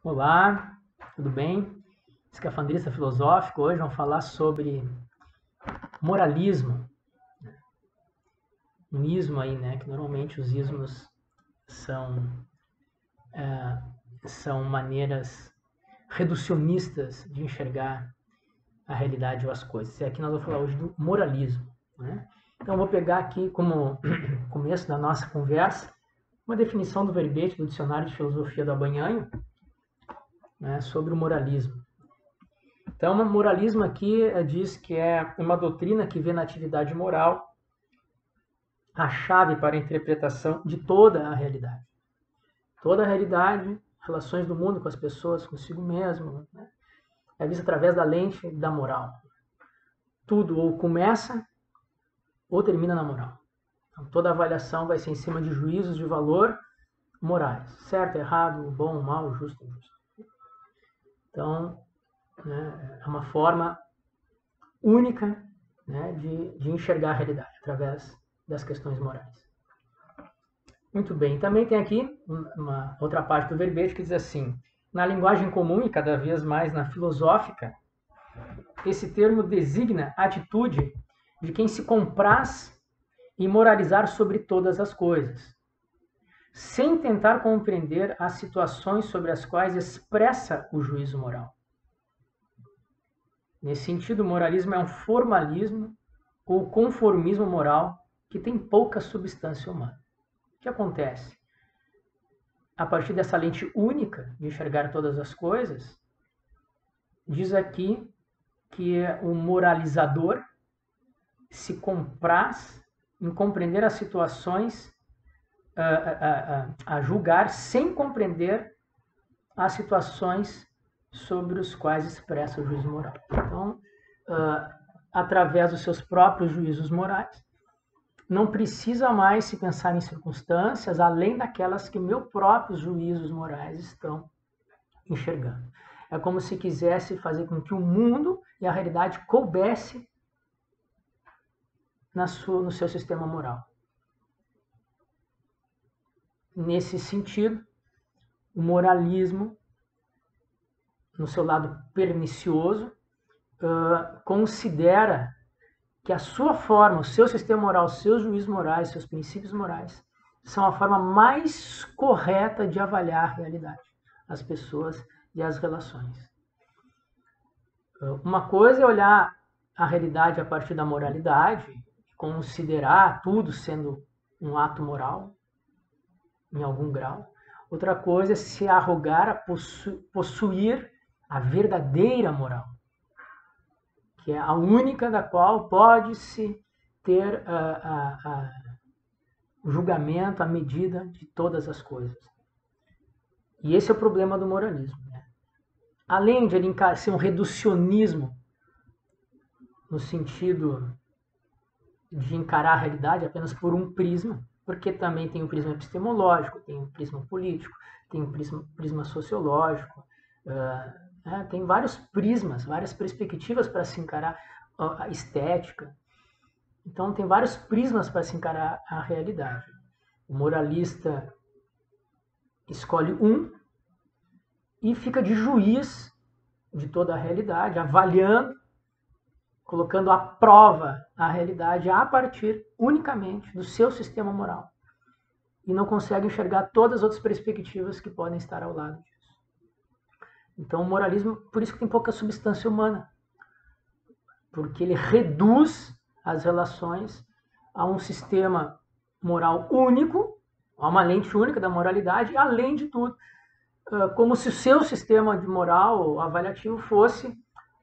Olá, tudo bem? Escafandrista filosófico. Hoje vamos falar sobre moralismo. Um ismo aí, né? Que normalmente os ismos são, são maneiras reducionistas de enxergar a realidade ou as coisas. E aqui nós vamos falar hoje do moralismo, né? Então eu vou pegar aqui como começo da nossa conversa uma definição do verbete do Dicionário de Filosofia do Abanhanho, né, sobre o moralismo. Então, o moralismo aqui diz que é uma doutrina que vê na atividade moral a chave para a interpretação de toda a realidade. Toda a realidade, relações do mundo com as pessoas, consigo mesmo, né, é vista através da lente da moral. Tudo ou começa ou termina na moral. Então, toda avaliação vai ser em cima de juízos de valor morais. Certo, errado, bom, mal, justo, injusto. Então, né, é uma forma única, né, de enxergar a realidade através das questões morais. Muito bem, também tem aqui uma outra parte do verbete que diz assim: na linguagem comum e cada vez mais na filosófica, esse termo designa a atitude de quem se compraz em moralizar sobre todas as coisas, sem tentar compreender as situações sobre as quais expressa o juízo moral. Nesse sentido, o moralismo é um formalismo ou conformismo moral que tem pouca substância humana. O que acontece? A partir dessa lente única de enxergar todas as coisas, diz aqui que o moralizador se compraz em compreender as situações, a julgar sem compreender as situações sobre os quais expressa o juízo moral. Então, através dos seus próprios juízos morais, não precisa mais se pensar em circunstâncias além daquelas que meus próprios juízos morais estão enxergando. É como se quisesse fazer com que o mundo e a realidade coubesse no seu sistema moral. Nesse sentido, o moralismo, no seu lado pernicioso, considera que a sua forma, o seu sistema moral, os seus juízos morais, seus princípios morais, são a forma mais correta de avaliar a realidade, as pessoas e as relações. Uma coisa é olhar a realidade a partir da moralidade, considerar tudo sendo um ato moral, em algum grau. Outra coisa é se arrogar a possuir a verdadeira moral, que é a única da qual pode-se ter o julgamento, a medida de todas as coisas. E esse é o problema do moralismo, né? Além de ele ser um reducionismo, no sentido de encarar a realidade apenas por um prisma, porque também tem um prisma epistemológico, tem um prisma político, tem um prisma sociológico, tem vários prismas, várias perspectivas para se encarar a estética. Então tem vários prismas para se encarar a realidade. O moralista escolhe um e fica de juiz de toda a realidade, avaliando, colocando à prova a realidade a partir unicamente do seu sistema moral. E não consegue enxergar todas as outras perspectivas que podem estar ao lado disso. Então o moralismo, por isso que tem pouca substância humana, porque ele reduz as relações a um sistema moral único, a uma lente única da moralidade, além de tudo, como se o seu sistema de moral avaliativo fosse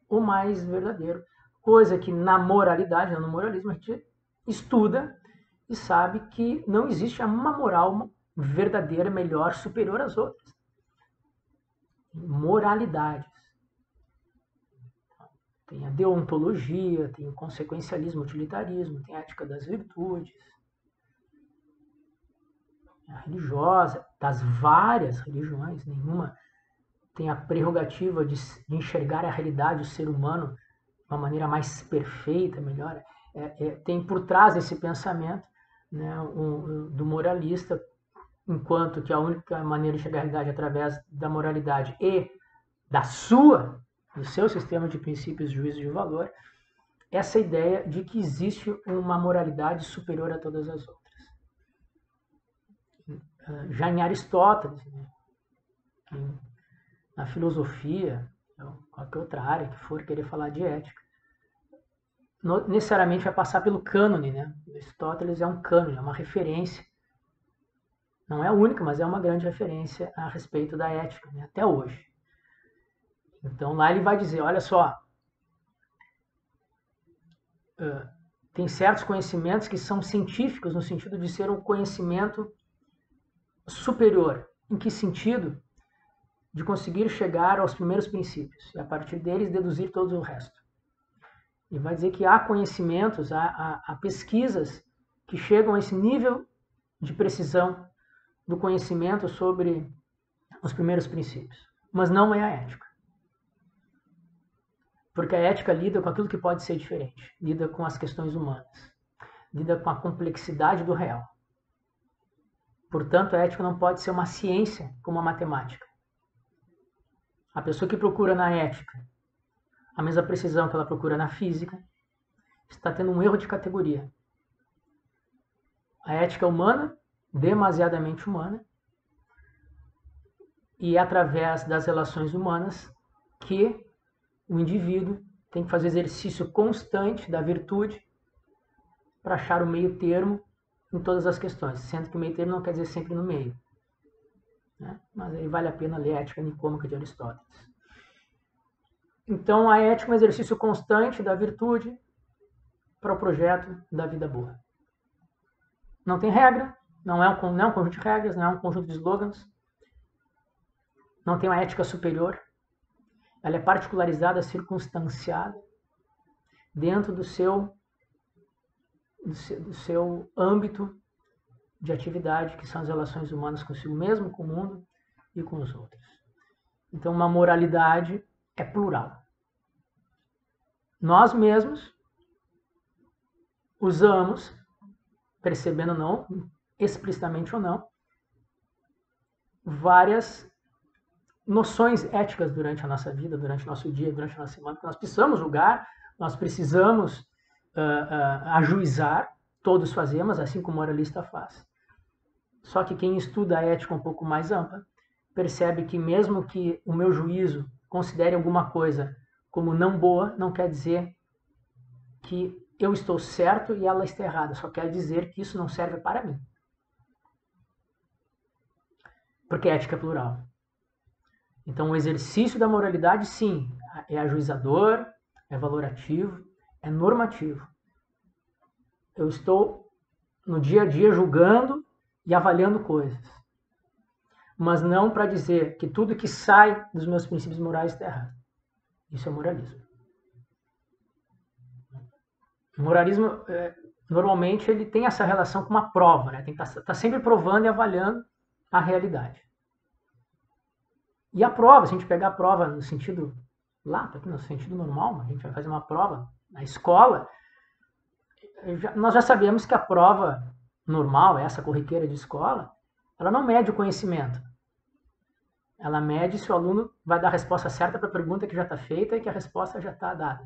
o mais verdadeiro. Coisa que na moralidade, no moralismo, a gente estuda e sabe que não existe uma moral verdadeira, melhor, superior às outras. Moralidades. Tem a deontologia, tem o consequencialismo, utilitarismo, tem a ética das virtudes, a religiosa, das várias religiões, nenhuma tem a prerrogativa de enxergar a realidade, o ser humano, de uma maneira mais perfeita, melhor. Tem por trás desse pensamento, né, do moralista enquanto que a única maneira de chegar à realidade é através da moralidade e do seu sistema de princípios, juízo e valor, essa ideia de que existe uma moralidade superior a todas as outras. Já em Aristóteles, né, na filosofia, qualquer outra área que for querer falar de ética, necessariamente vai passar pelo cânone, né? Aristóteles é um cânone, é uma referência. Não é a única, mas é uma grande referência a respeito da ética, né? Até hoje. Então lá ele vai dizer, olha só, tem certos conhecimentos que são científicos no sentido de ser um conhecimento superior. Em que sentido? De conseguir chegar aos primeiros princípios e a partir deles deduzir todo o resto. E vai dizer que há conhecimentos, há pesquisas que chegam a esse nível de precisão do conhecimento sobre os primeiros princípios. Mas não é a ética. Porque a ética lida com aquilo que pode ser diferente, lida com as questões humanas, lida com a complexidade do real. Portanto, a ética não pode ser uma ciência como a matemática. A pessoa que procura na ética a mesma precisão que ela procura na física está tendo um erro de categoria. A ética é humana, demasiadamente humana, e é através das relações humanas que o indivíduo tem que fazer exercício constante da virtude para achar o meio termo em todas as questões, sendo que o meio termo não quer dizer sempre no meio, né? Mas aí vale a pena ler a Ética Nicômaca de Aristóteles. Então a ética é um exercício constante da virtude para o projeto da vida boa. Não tem regra, não é um conjunto de regras, não é um conjunto de slogans, não tem uma ética superior, ela é particularizada, circunstanciada dentro do seu âmbito de atividade, que são as relações humanas consigo mesmo, com o mundo e com os outros. Então uma moralidade é plural. Nós mesmos usamos, percebendo ou não, explicitamente ou não, várias noções éticas durante a nossa vida, durante o nosso dia, durante a nossa semana, que nós precisamos julgar, nós precisamos ajuizar, todos fazemos, assim como o moralista faz. Só que quem estuda a ética um pouco mais ampla, percebe que mesmo que o meu juízo considere alguma coisa como não boa, não quer dizer que eu estou certo e ela está errada, só quer dizer que isso não serve para mim. Porque a ética é plural. Então o exercício da moralidade, sim, é ajuizador, é valorativo, é normativo. Eu estou no dia a dia julgando e avaliando coisas. Mas não para dizer que tudo que sai dos meus princípios morais está errado. Isso é moralismo. O moralismo, normalmente, ele tem essa relação com uma prova, né? Tem que estar sempre provando e avaliando a realidade. E a prova, se a gente pegar a prova no sentido no sentido normal, a gente vai fazer uma prova na escola, nós já sabemos que a prova normal, essa corriqueira de escola, ela não mede o conhecimento. Ela mede se o aluno vai dar a resposta certa para a pergunta que já está feita e que a resposta já está dada.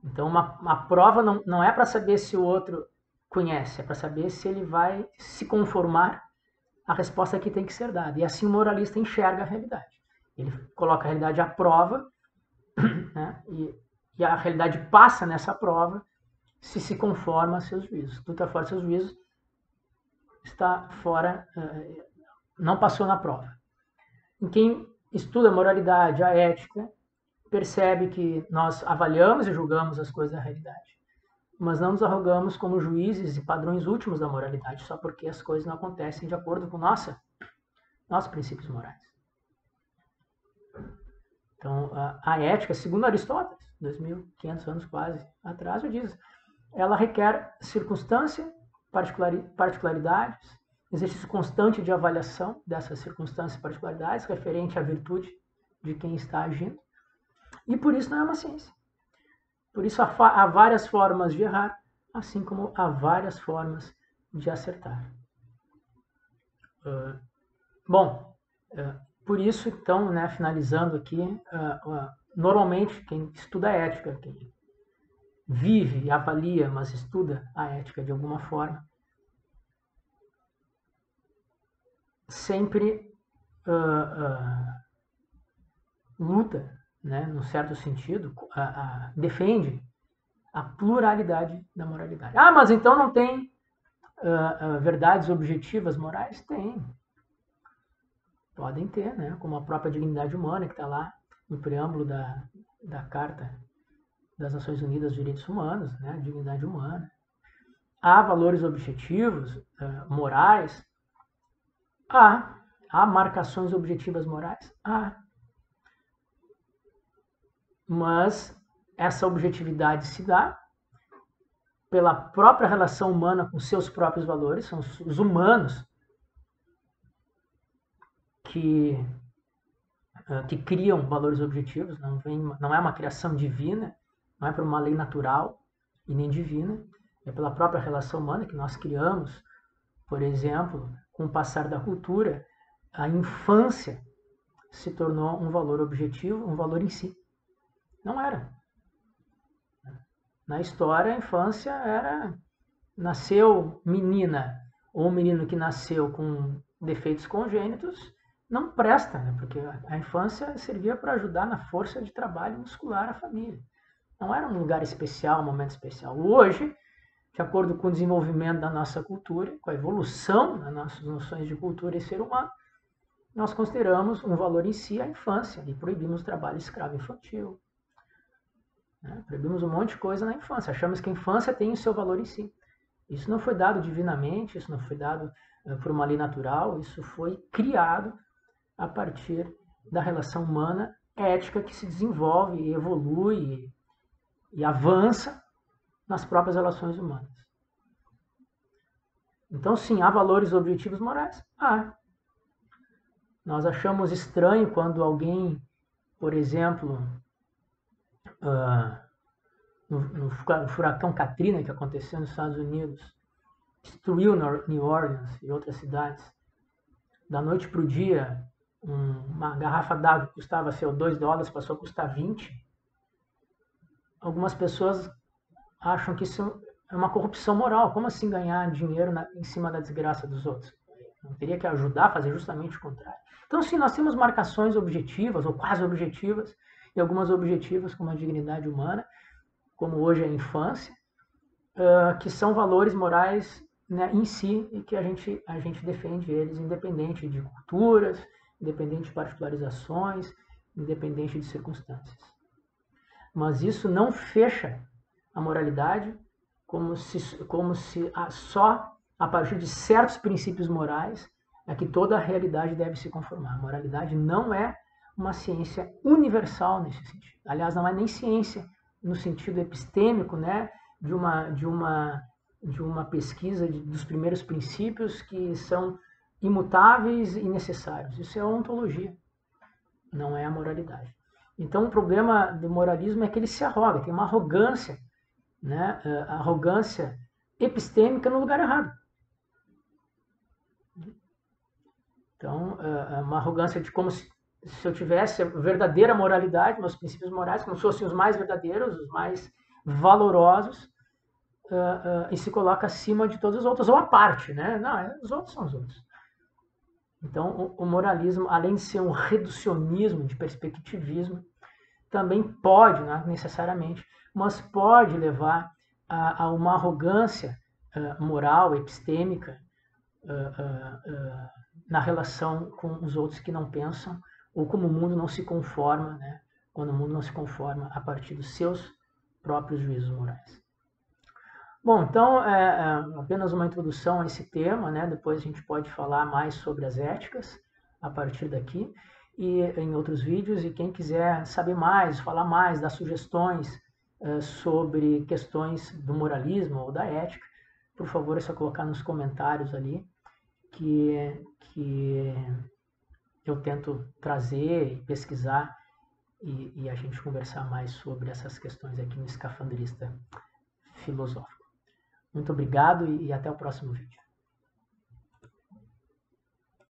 Então, uma prova não é para saber se o outro conhece, é para saber se ele vai se conformar à resposta que tem que ser dada. E assim o moralista enxerga a realidade. Ele coloca a realidade à prova, né, e a realidade passa nessa prova se conforma a seus juízos. Tudo está fora de seus juízos, está fora, não passou na prova. E quem estuda a moralidade, a ética, percebe que nós avaliamos e julgamos as coisas da realidade, mas não nos arrogamos como juízes e padrões últimos da moralidade, só porque as coisas não acontecem de acordo com nossos princípios morais. Então, a ética, segundo Aristóteles, 2.500 anos quase atrás, diz, ela requer circunstância, particularidades, exercício constante de avaliação dessas circunstâncias e particularidades, referente à virtude de quem está agindo. E por isso não é uma ciência. Por isso há várias formas de errar, assim como há várias formas de acertar. Bom, por isso, então, né, finalizando aqui, normalmente quem estuda ética, quem vive e avalia, mas estuda a ética de alguma forma, sempre luta, né, num certo sentido, defende a pluralidade da moralidade. Ah, mas então não tem verdades objetivas morais? Tem. Podem ter, né, como a própria dignidade humana, que está lá no preâmbulo da Carta das Nações Unidas dos Direitos Humanos, né, dignidade humana. Há valores objetivos morais? Há marcações objetivas morais? Há. Mas essa objetividade se dá pela própria relação humana com seus próprios valores, são os humanos que criam valores objetivos, não é uma criação divina, não é por uma lei natural e nem divina, é pela própria relação humana que nós criamos. Por exemplo, com o passar da cultura, a infância se tornou um valor objetivo, um valor em si. Não era. Na história, a infância era nasceu menina ou um menino que nasceu com defeitos congênitos, não presta, né? Porque a infância servia para ajudar na força de trabalho muscular a família. Não era um lugar especial, um momento especial. Hoje, de acordo com o desenvolvimento da nossa cultura, com a evolução das nossas noções de cultura e ser humano, nós consideramos um valor em si a infância e proibimos o trabalho escravo infantil. Né? Proibimos um monte de coisa na infância. Achamos que a infância tem o seu valor em si. Isso não foi dado divinamente, isso não foi dado por uma lei natural, isso foi criado a partir da relação humana ética que se desenvolve e evolui e avança nas próprias relações humanas. Então, sim, há valores objetivos morais? Há. Nós achamos estranho quando alguém, por exemplo, no furacão Katrina que aconteceu nos Estados Unidos, destruiu New Orleans e outras cidades. Da noite para o dia, uma garrafa d'água que custava $2 passou a custar 20. Algumas pessoas acham que isso é uma corrupção moral. Como assim ganhar dinheiro em cima da desgraça dos outros? Não teria que ajudar a fazer justamente o contrário. Então, sim, nós temos marcações objetivas, ou quase objetivas, e algumas objetivas, como a dignidade humana, como hoje a infância, que são valores morais, né, em si, e que a gente defende eles, independente de culturas, independente de particularizações, independente de circunstâncias. Mas isso não fecha a moralidade como se só a partir de certos princípios morais é que toda a realidade deve se conformar. A moralidade não é uma ciência universal nesse sentido. Aliás, não é nem ciência no sentido epistêmico, né, de uma pesquisa dos primeiros princípios que são imutáveis e necessários. Isso é a ontologia, não é a moralidade. Então, o problema do moralismo é que ele se arroga, tem uma arrogância, né, arrogância epistêmica no lugar errado. Então, uma arrogância de como se eu tivesse a verdadeira moralidade, meus princípios morais, como se fossem os mais verdadeiros, os mais valorosos, e se coloca acima de todos os outros, ou à parte, né? Não, os outros são os outros. Então, o moralismo, além de ser um reducionismo, de perspectivismo, também pode, não necessariamente, mas pode levar a uma arrogância moral, epistêmica, na relação com os outros que não pensam, ou como o mundo não se conforma, né? Quando o mundo não se conforma a partir dos seus próprios juízos morais. Bom, então, apenas uma introdução a esse tema, né? Depois a gente pode falar mais sobre as éticas a partir daqui e em outros vídeos. E quem quiser saber mais, falar mais, dar sugestões sobre questões do moralismo ou da ética, por favor, é só colocar nos comentários ali que eu tento trazer e pesquisar e a gente conversar mais sobre essas questões aqui no Escafandrista Filosófico. Muito obrigado e até o próximo vídeo.